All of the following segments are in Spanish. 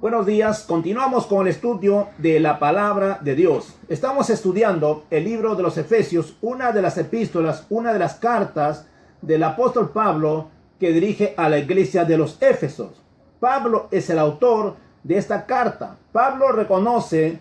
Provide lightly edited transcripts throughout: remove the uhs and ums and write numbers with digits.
Buenos días, continuamos con el estudio de la palabra de Dios. Estamos estudiando el libro de los Efesios, una de las epístolas, una de las cartas del apóstol Pablo que dirige a la iglesia de los Éfesos. Pablo es el autor de esta carta. Pablo reconoce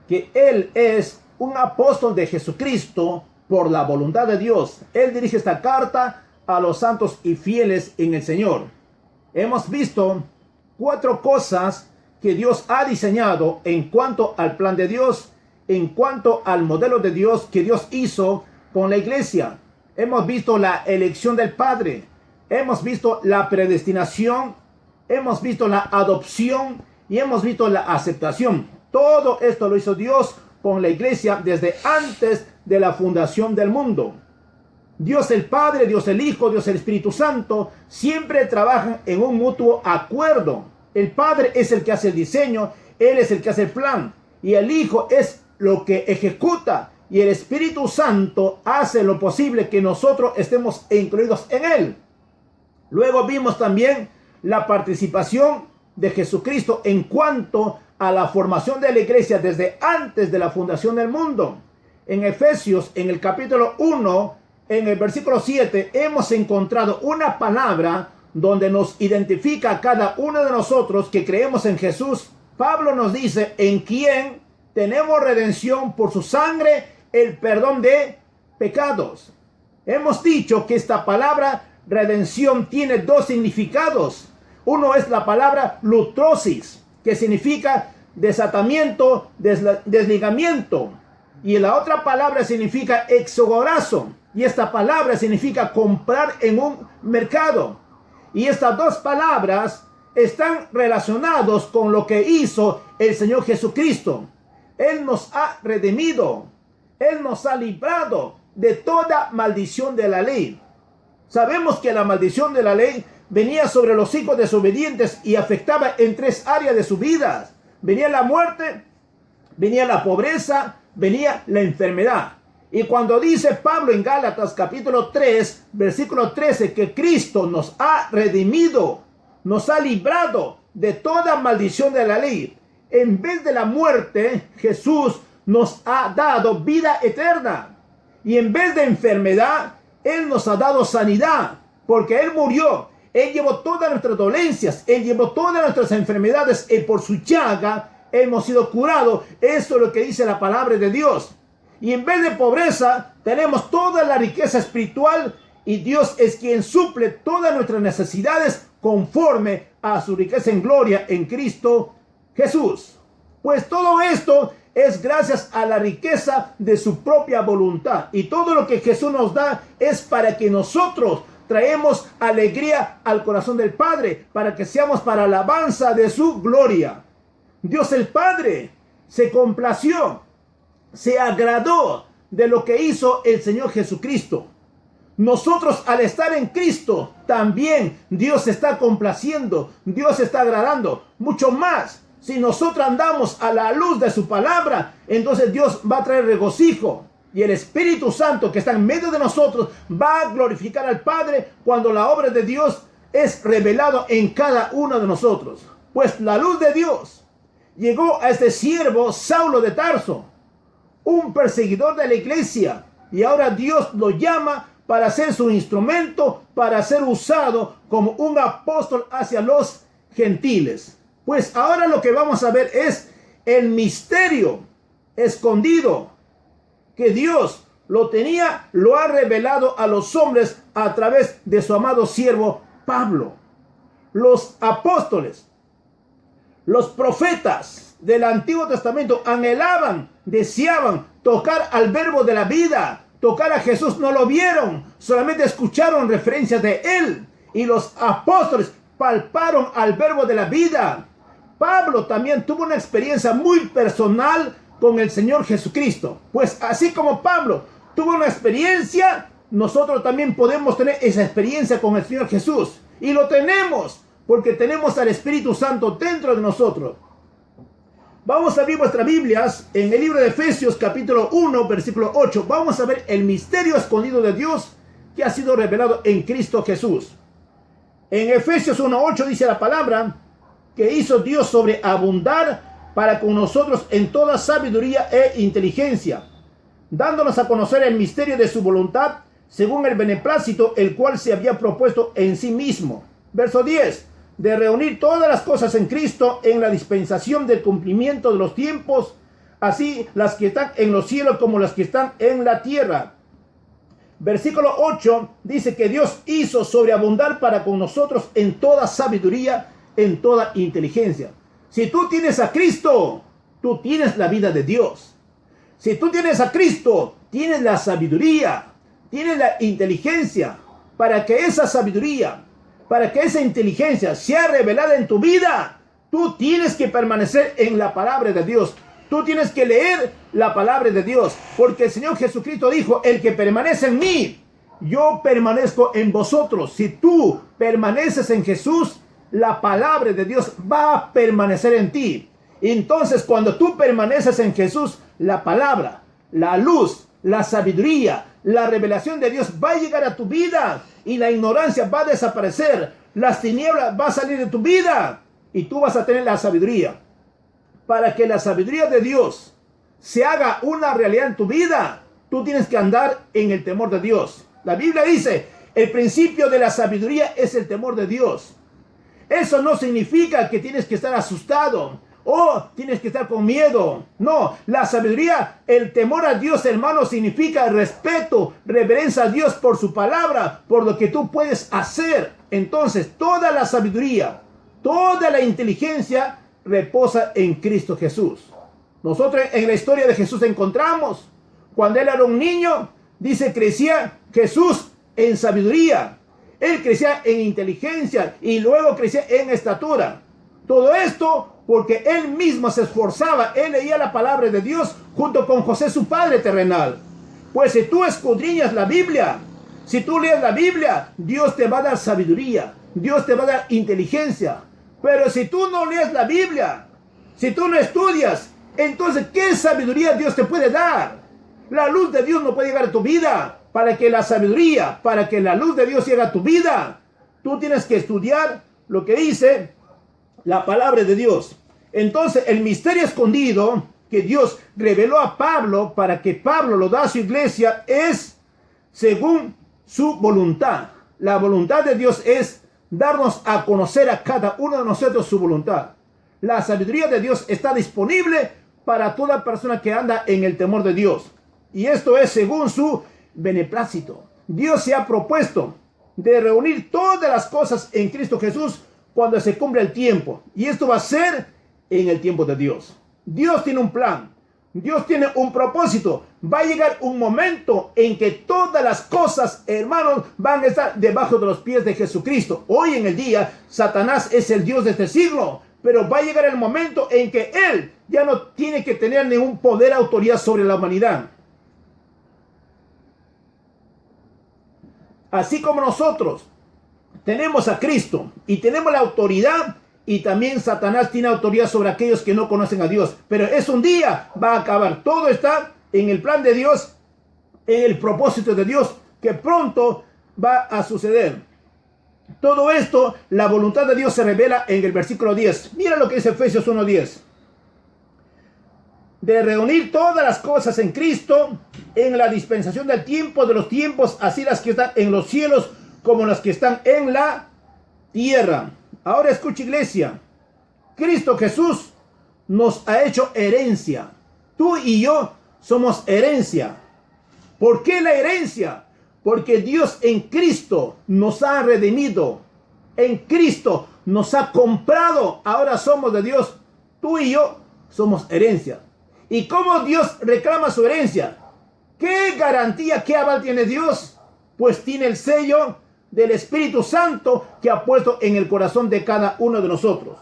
que él es un apóstol de Jesucristo por la voluntad de Dios. Él dirige esta carta a los santos y fieles en el Señor. Hemos visto 4 cosas que Dios ha diseñado en cuanto al plan de Dios, en cuanto al modelo de Dios que Dios hizo con la iglesia. Hemos visto la elección del Padre, hemos visto la predestinación, hemos visto la adopción y hemos visto la aceptación. Todo esto lo hizo Dios con la iglesia desde antes de la fundación del mundo. Dios el Padre, Dios el Hijo, Dios el Espíritu Santo siempre trabajan en un mutuo acuerdo. El Padre es el que hace el diseño, Él es el que hace el plan, y el Hijo es lo que ejecuta, y el Espíritu Santo hace lo posible que nosotros estemos incluidos en Él. Luego vimos también la participación de Jesucristo en cuanto a la formación de la iglesia desde antes de la fundación del mundo. En Efesios, en el capítulo 1, en el versículo 7, hemos encontrado una palabra donde nos identifica a cada uno de nosotros que creemos en Jesús. Pablo nos dice, en quien tenemos redención por su sangre, el perdón de pecados. Hemos dicho que esta palabra redención tiene 2 significados. Uno es la palabra lutrosis, que significa desatamiento, desligamiento. Y la otra palabra significa exogorazo. Y esta palabra significa comprar en un mercado. Y estas 2 palabras están relacionados con lo que hizo el Señor Jesucristo. Él nos ha redimido. Él nos ha librado de toda maldición de la ley. Sabemos que la maldición de la ley venía sobre los hijos desobedientes y afectaba en 3 áreas de su vida. Venía la muerte, venía la pobreza, venía la enfermedad. Y cuando dice Pablo en Gálatas capítulo 3, versículo 13, que Cristo nos ha redimido, nos ha librado de toda maldición de la ley. En vez de la muerte, Jesús nos ha dado vida eterna. Y en vez de enfermedad, Él nos ha dado sanidad, porque Él murió. Él llevó todas nuestras dolencias, Él llevó todas nuestras enfermedades, y por su llaga hemos sido curados. Eso es lo que dice la palabra de Dios. Y en vez de pobreza, tenemos toda la riqueza espiritual, y Dios es quien suple todas nuestras necesidades conforme a su riqueza en gloria en Cristo Jesús. Pues todo esto es gracias a la riqueza de su propia voluntad. Y todo lo que Jesús nos da es para que nosotros traemos alegría al corazón del Padre, para que seamos para alabanza de su gloria. Dios el Padre se complació, se agradó de lo que hizo el Señor Jesucristo. Nosotros, al estar en Cristo, también Dios se está complaciendo, Dios se está agradando. Mucho más, si nosotros andamos a la luz de su palabra, entonces Dios va a traer regocijo. Y el Espíritu Santo que está en medio de nosotros va a glorificar al Padre cuando la obra de Dios es revelado en cada uno de nosotros. Pues la luz de Dios llegó a este siervo Saulo de Tarso, un perseguidor de la iglesia, y ahora Dios lo llama para ser su instrumento, para ser usado como un apóstol hacia los gentiles. Pues ahora lo que vamos a ver es el misterio escondido que Dios lo ha revelado a los hombres a través de su amado siervo Pablo. Los apóstoles, los profetas del Antiguo Testamento anhelaban, deseaban tocar al verbo de la vida, tocar a Jesús. No lo vieron, solamente escucharon referencias de Él. Y los apóstoles palparon al verbo de la vida. Pablo también tuvo una experiencia muy personal con el Señor Jesucristo. Pues así como Pablo tuvo una experiencia, nosotros también podemos tener esa experiencia con el Señor Jesús. Y lo tenemos porque tenemos al Espíritu Santo dentro de nosotros. Vamos a abrir vuestras Biblias en el libro de Efesios capítulo 1 versículo 8. Vamos a ver el misterio escondido de Dios que ha sido revelado en Cristo Jesús. En Efesios 1:8 dice la palabra: que hizo Dios sobreabundar para con nosotros en toda sabiduría e inteligencia, dándonos a conocer el misterio de su voluntad, según el beneplácito, el cual se había propuesto en sí mismo. Verso 10. De reunir todas las cosas en Cristo en la dispensación del cumplimiento de los tiempos, así las que están en los cielos como las que están en la tierra. Versículo 8 dice que Dios hizo sobreabundar para con nosotros en toda sabiduría, en toda inteligencia. Si tú tienes a Cristo, tú tienes la vida de Dios. Si tú tienes a Cristo, tienes la sabiduría, tienes la inteligencia. Para que esa sabiduría, para que esa inteligencia sea revelada en tu vida, tú tienes que permanecer en la palabra de Dios. Tú tienes que leer la palabra de Dios, porque el Señor Jesucristo dijo: el que permanece en mí, yo permanezco en vosotros. Si tú permaneces en Jesús, la palabra de Dios va a permanecer en ti. Entonces, cuando tú permaneces en Jesús, la palabra, la luz, la sabiduría, la revelación de Dios va a llegar a tu vida y la ignorancia va a desaparecer. Las tinieblas van a salir de tu vida y tú vas a tener la sabiduría. Para que la sabiduría de Dios se haga una realidad en tu vida, tú tienes que andar en el temor de Dios. La Biblia dice: el principio de la sabiduría es el temor de Dios. Eso no significa que tienes que estar asustado o tienes que estar con miedo. No, la sabiduría, el temor a Dios, hermano, significa respeto, reverencia a Dios por su palabra, por lo que tú puedes hacer. Entonces, toda la sabiduría, toda la inteligencia reposa en Cristo Jesús. Nosotros en la historia de Jesús encontramos, cuando él era un niño, dice, crecía Jesús en sabiduría. Él crecía en inteligencia y luego crecía en estatura. Todo esto porque él mismo se esforzaba. Él leía la palabra de Dios junto con José, su padre terrenal. Pues si tú escudriñas la Biblia, si tú lees la Biblia, Dios te va a dar sabiduría, Dios te va a dar inteligencia. Pero si tú no lees la Biblia, si tú no estudias, entonces ¿qué sabiduría Dios te puede dar? La luz de Dios no puede llegar a tu vida. Para que la sabiduría, para que la luz de Dios llegue a tu vida, tú tienes que estudiar lo que dice la palabra de Dios. Entonces, el misterio escondido que Dios reveló a Pablo para que Pablo lo da a su iglesia es según su voluntad. La voluntad de Dios es darnos a conocer a cada uno de nosotros su voluntad. La sabiduría de Dios está disponible para toda persona que anda en el temor de Dios. Y esto es según su beneplácito. Dios se ha propuesto de reunir todas las cosas en Cristo Jesús cuando se cumpla el tiempo. Y esto va a ser en el tiempo de Dios. Dios tiene un plan. Dios tiene un propósito. Va a llegar un momento en que todas las cosas, hermanos, van a estar debajo de los pies de Jesucristo. Hoy en el día, Satanás es el Dios de este siglo. Pero va a llegar el momento en que él ya no tiene que tener ningún poder, autoridad sobre la humanidad. Así como nosotros tenemos a Cristo y tenemos la autoridad, y también Satanás tiene autoridad sobre aquellos que no conocen a Dios. Pero es un día, va a acabar. Todo está en el plan de Dios, en el propósito de Dios, que pronto va a suceder. Todo esto, la voluntad de Dios se revela en el versículo 10. Mira lo que dice Efesios 1:10. De reunir todas las cosas en Cristo, en la dispensación del tiempo, de los tiempos, así las que están en los cielos como las que están en la tierra. Ahora escucha, iglesia, Cristo Jesús nos ha hecho herencia. Tú y yo somos herencia. ¿Por qué la herencia? Porque Dios en Cristo nos ha redimido. En Cristo nos ha comprado. Ahora somos de Dios. Tú y yo somos herencia. ¿Y cómo Dios reclama su herencia? ¿Qué garantía, qué aval tiene Dios? Pues tiene el sello del Espíritu Santo que ha puesto en el corazón de cada uno de nosotros.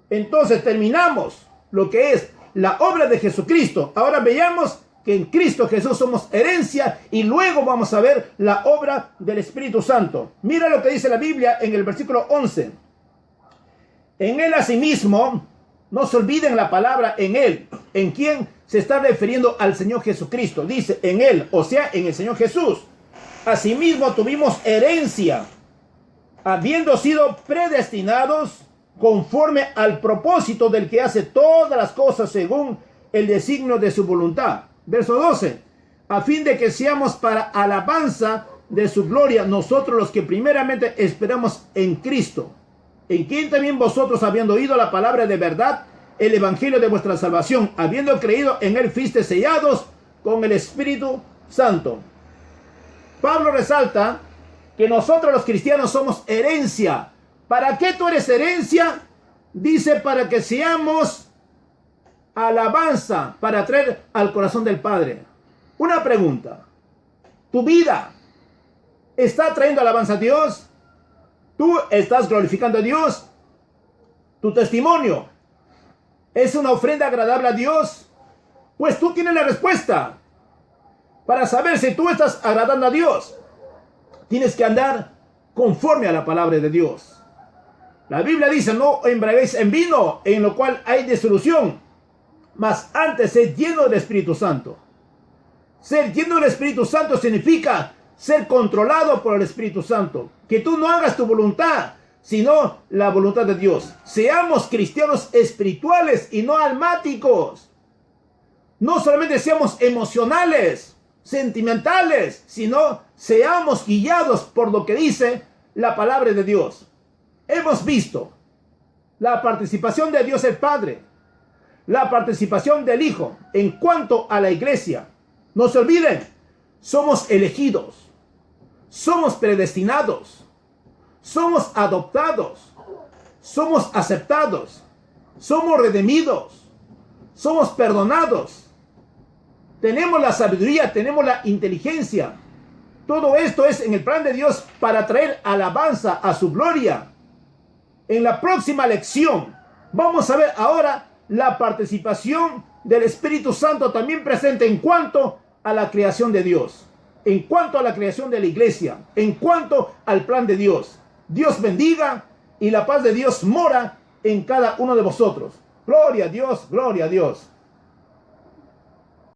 Entonces terminamos lo que es la obra de Jesucristo. Ahora veamos que en Cristo Jesús somos herencia y luego vamos a ver la obra del Espíritu Santo. Mira lo que dice la Biblia en el versículo 11. En Él asimismo, no se olviden la palabra en Él. ¿En quién se está refiriendo? Al Señor Jesucristo. Dice en Él, o sea, en el Señor Jesús. Asimismo tuvimos herencia, habiendo sido predestinados conforme al propósito del que hace todas las cosas según el designio de su voluntad. Verso 12. A fin de que seamos para alabanza de su gloria, nosotros los que primeramente esperamos en Cristo, en quien también vosotros, habiendo oído la palabra de verdad, el evangelio de vuestra salvación, habiendo creído en él, fuiste sellados con el Espíritu Santo. Pablo resalta que nosotros los cristianos somos herencia. ¿Para qué tú eres herencia? Dice, para que seamos alabanza, para traer al corazón del Padre. Una pregunta: ¿tu vida está trayendo alabanza a Dios? ¿Tú estás glorificando a Dios? ¿Tu testimonio es una ofrenda agradable a Dios? Pues tú tienes la respuesta. Para saber si tú estás agradando a Dios, tienes que andar conforme a la palabra de Dios. La Biblia dice: no embriaguéis en vino, en lo cual hay disolución, mas antes sed lleno del Espíritu Santo. Ser lleno del Espíritu Santo significa ser controlado por el Espíritu Santo. Que tú no hagas tu voluntad, sino la voluntad de Dios. Seamos cristianos espirituales y no almáticos. No solamente seamos emocionales, sentimentales, sino seamos guiados por lo que dice la palabra de Dios. Hemos visto la participación de Dios el Padre, la participación del Hijo en cuanto a la iglesia. No se olviden, somos elegidos, somos predestinados, somos adoptados, somos aceptados, somos redimidos, somos perdonados, tenemos la sabiduría, tenemos la inteligencia. Todo esto es en el plan de Dios para traer alabanza a su gloria. En la próxima lección vamos a ver ahora la participación del Espíritu Santo también presente en cuanto a la creación de Dios, en cuanto a la creación de la iglesia, en cuanto al plan de Dios. Dios bendiga y la paz de Dios mora en cada uno de vosotros. Gloria a Dios, gloria a Dios.